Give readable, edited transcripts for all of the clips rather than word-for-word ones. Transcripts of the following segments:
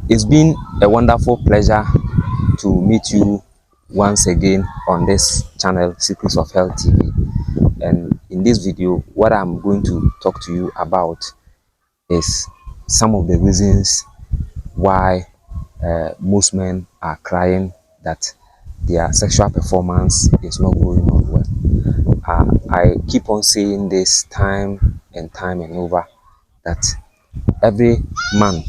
It's been a wonderful pleasure to meet you once again on this channel, Secrets of Health TV. And in this video, what I'm going to talk to you about is some of the reasons why most men are crying that their sexual performance is not going on well. I keep on saying this time and time and over that every man,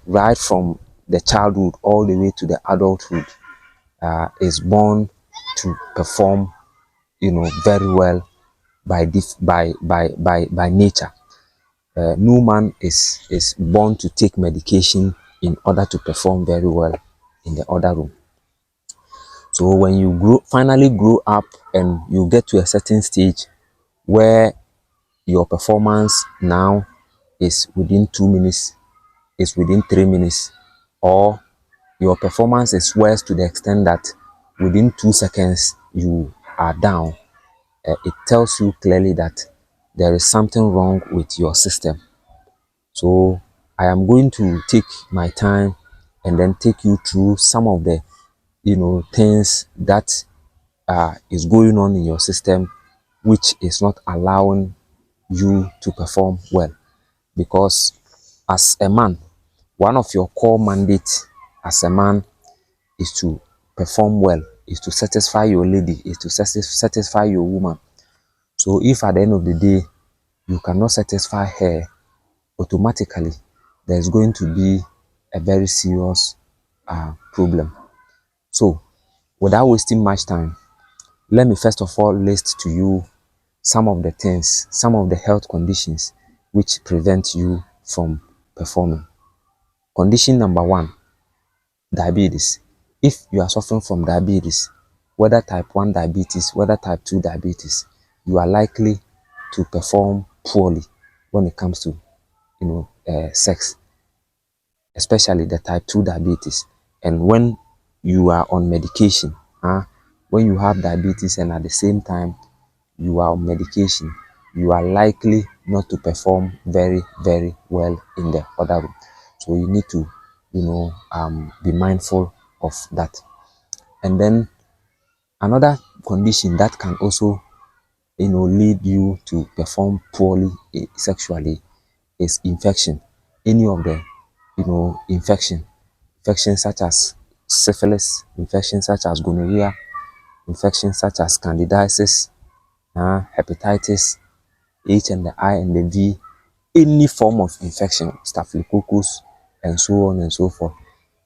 right from the childhood all the way to the adulthood, is born to perform, very well by nature. No man is born to take medication in order to perform very well in the other room. So when you finally grow up and you get to a certain stage where your performance now is within 2 minutes, is within 3 minutes, or your performance is worse to the extent that within 2 seconds you are down, it tells you clearly that there is something wrong with your system. So I am going to take my time and then take you through some of the things that is going on in your system, which is not allowing you to perform well. Because as a man, one of your core mandates as a man is to perform well, is to satisfy your lady, is to satisfy your woman. So if at the end of the day you cannot satisfy her, automatically there's going to be a very serious problem. So without wasting much time, let me first of all list to you some of the things, some of the health conditions which prevent you from performing. Condition number 1, diabetes. If you are suffering from diabetes, whether type 1 diabetes, whether type 2 diabetes, you are likely to perform poorly when it comes to sex, especially the type 2 diabetes. And when you are on medication, when you have diabetes and at the same time you are on medication, you are likely not to perform very, very well in the other room. So you need to, be mindful of that. And then another condition that can also, lead you to perform poorly sexually is infection. Any of the, infections such as syphilis, infections such as gonorrhea, infections such as candidiasis, hepatitis, H and the I and the V, any form of infection, staphylococcus, and so on and so forth.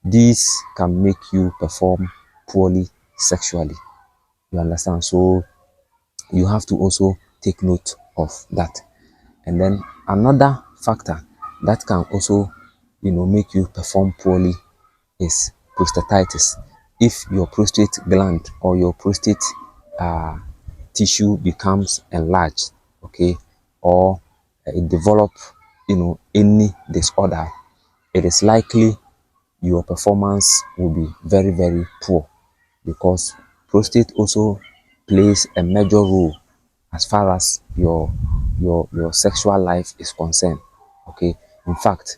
These can make you perform poorly sexually. You understand? So you have to also take note of that. And then another factor that can also, make you perform poorly is prostatitis. If your prostate gland or your prostate tissue becomes enlarged, okay, or it develop, any disorder, it is likely your performance will be very, very poor, because prostate also plays a major role as far as your sexual life is concerned. Okay, in fact,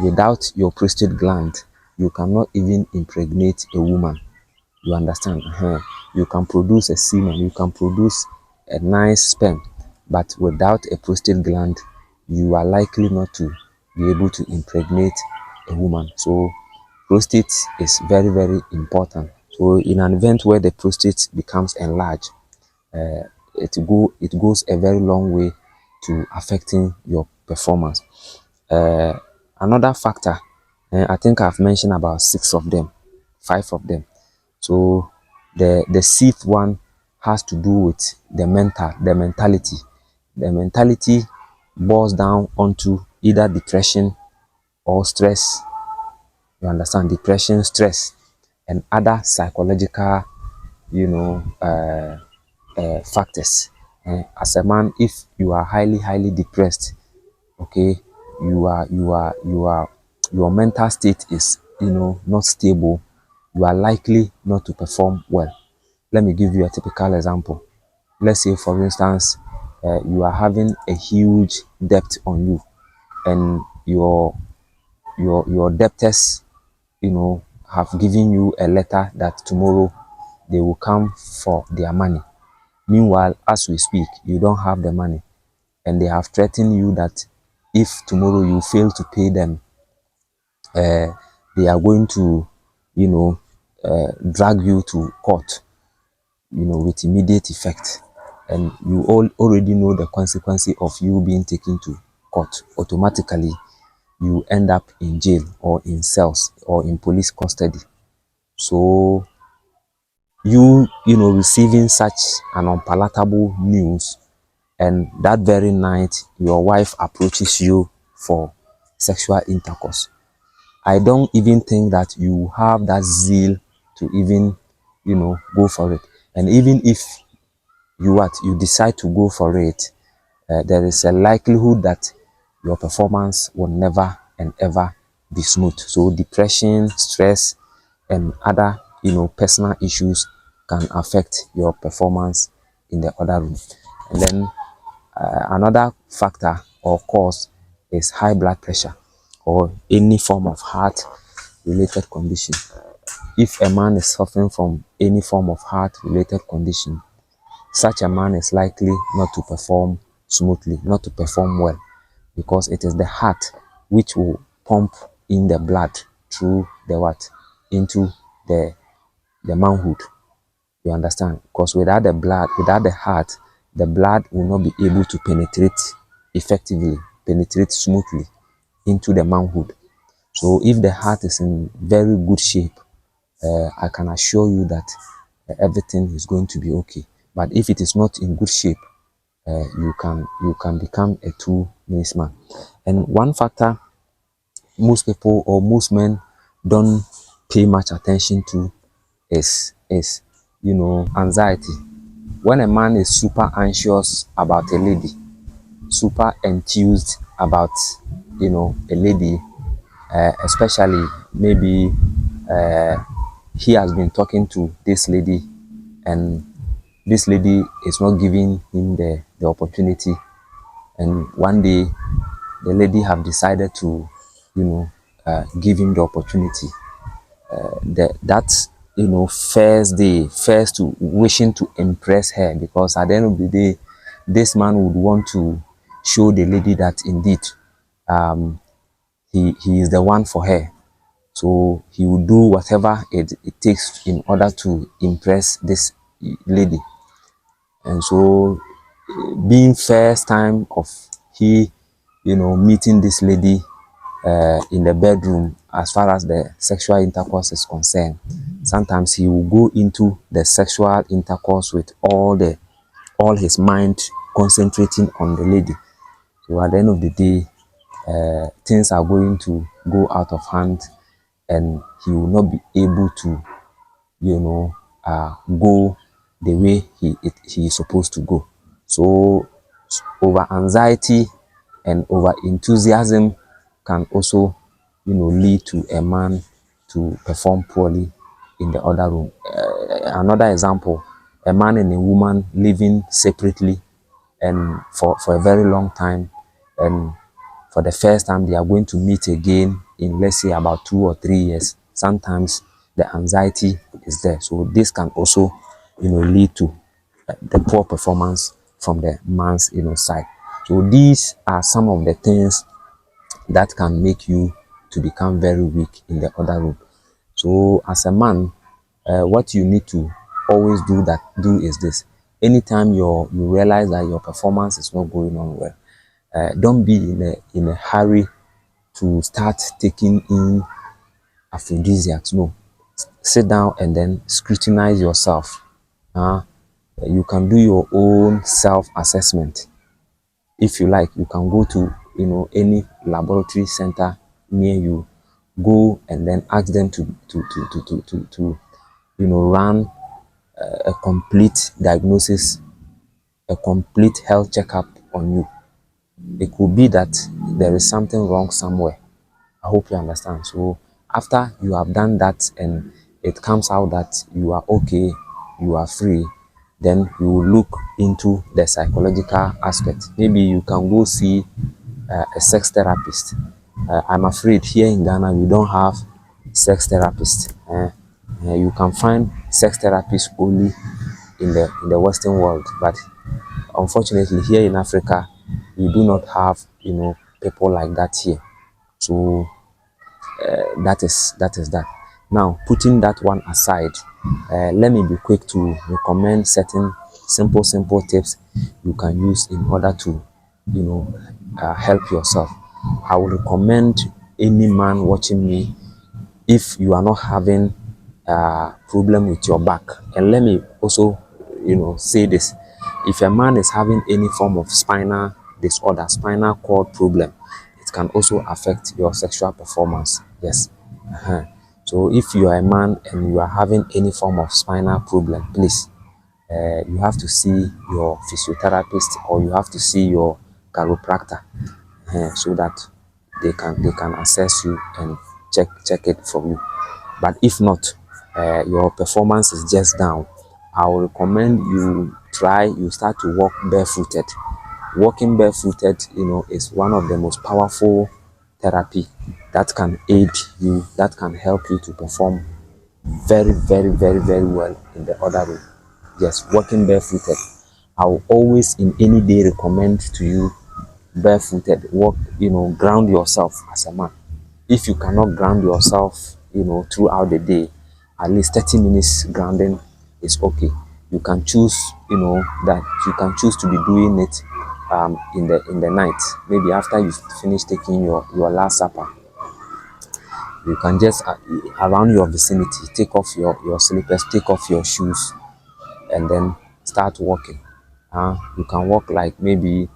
without your prostate gland, you cannot even impregnate a woman. You understand? You can produce a semen, you can produce a nice sperm, but without a prostate gland, you are likely not to be able to impregnate a woman. So prostate is very, very important. So in an event where the prostate becomes enlarged, it goes a very long way to affecting your performance. Another factor, I think I've mentioned about 6 of them, 5 of them. So the 6th one has to do with the mentality. The mentality boils down onto either depression or stress. You understand? Depression, stress, and other psychological, factors. As a man, if you are highly depressed, okay, your mental state is, not stable, you are likely not to perform well. Let me give you a typical example. Let's say, for instance, you are having a huge debt on you, and your your debtors, have given you a letter that tomorrow they will come for their money. Meanwhile, as we speak, you don't have the money, and they have threatened you that if tomorrow you fail to pay them, they are going to, drag you to court, with immediate effect. And you all already know the consequences of you being taken to court. Automatically, you end up in jail or in cells or in police custody. So receiving such an unpalatable news, and that very night your wife approaches you for sexual intercourse, I don't even think that you have that zeal to even go for it. And even if you decide to go for it, there is a likelihood that your performance will never and ever be smooth. So depression, stress, and other personal issues can affect your performance in the other room. And then another factor or cause is high blood pressure or any form of heart related condition. If a man is suffering from any form of heart related condition, such a man is likely not to perform smoothly, not to perform well, because it is the heart which will pump in the blood through the what? Into the manhood. You understand? Because without the blood, without the heart, the blood will not be able to penetrate effectively, penetrate smoothly into the manhood. So if the heart is in very good shape, I can assure you that everything is going to be okay. But if it is not in good shape, you can become a two-minute man. And one factor most people or most men don't pay much attention to is anxiety. When a man is super anxious about a lady, super enthused about a lady, especially maybe he has been talking to this lady, and this lady is not giving him the opportunity, and one day the lady have decided to give him the opportunity. That first day, first to wishing to impress her, because at the end of the day this man would want to show the lady that indeed he is the one for her. So he will do whatever it takes in order to impress this lady. And so being first time of he meeting this lady in the bedroom, as far as the sexual intercourse is concerned, sometimes he will go into the sexual intercourse with all his mind concentrating on the lady. So at the end of the day, things are going to go out of hand, and he will not be able to go the way he is supposed to go. So over anxiety and over enthusiasm can also lead to a man to perform poorly in the other room. Another example, a man and a woman living separately and for a very long time, and for the first time they are going to meet again in, let's say, about 2 or 3 years. Sometimes the anxiety is there, so this can also lead to the poor performance from the man's side. So these are some of the things that can make you to become very weak in the other room. So as a man, what you need to always do is this: anytime you realize that your performance is not going on well, don't be in a hurry to start taking in aphrodisiacs. No, sit down and then scrutinize yourself. You can do your own self-assessment. If you like, you can go to any laboratory center near you, go and then ask them to run a complete diagnosis, a complete health checkup on you. It could be that there is something wrong somewhere. I hope you understand. So after you have done that and it comes out that you are okay, you are free, then you will look into the psychological aspect. Maybe you can go see a sex therapist, I'm afraid here in Ghana we don't have sex therapists. You can find sex therapists only in the Western world, but unfortunately here in Africa we do not have, you know, people like that here. So that is that. Now, putting that one aside, let me be quick to recommend certain simple tips you can use in order to, you know, help yourself. I would recommend any man watching me, if you are not having a problem with your back, and let me also, you know, say this: if a man is having any form of spinal disorder, spinal cord problem, it can also affect your sexual performance. Yes. So if you are a man and you are having any form of spinal problem, please, you have to see your physiotherapist, or you have to see your chiropractor, so that they can assess you and check it for you. But if not, your performance is just down, I will recommend you start to walk barefooted. Walking barefooted, you know, is one of the most powerful therapy that can aid you, that can help you to perform very well in the other room. Yes, walking barefooted. I will always in any day recommend to you barefooted. Walk, you know, ground yourself as a man. If you cannot ground yourself, you know, throughout the day, at least 30 minutes grounding is okay. You can choose, you know, that you can choose to be doing it in the night, maybe after you finish taking your last supper. You can just around your vicinity, take off your slippers, take off your shoes, and then start walking. You can walk like maybe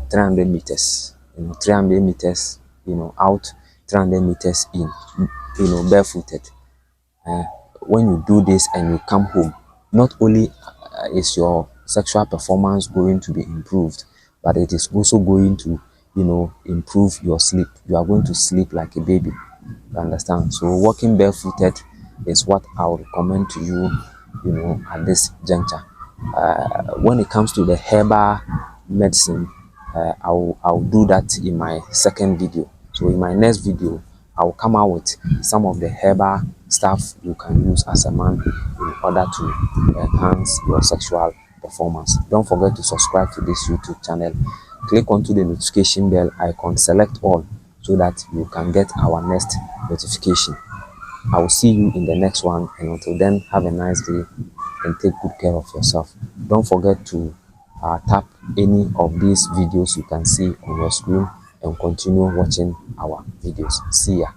300 meters, you know, 300 meters, you know, out, 300 meters in, you know, barefooted. When you do this and you come home, not only is your sexual performance going to be improved, but it is also going to, you know, improve your sleep. You are going to sleep like a baby. You understand? So walking barefooted is what I would recommend to you, you know, at this juncture. When it comes to the herbal medicine, I'll do that in my second video. So in my next video, I will come out with some of the herbal stuff you can use as a man in order to enhance your sexual performance. Don't forget to subscribe to this YouTube channel. Click onto the notification bell icon, select all, so that you can get our next notification. I will see you in the next one, and until then, have a nice day and take good care of yourself. Don't forget to tap any of these videos you can see on your screen and continue watching our videos. See ya.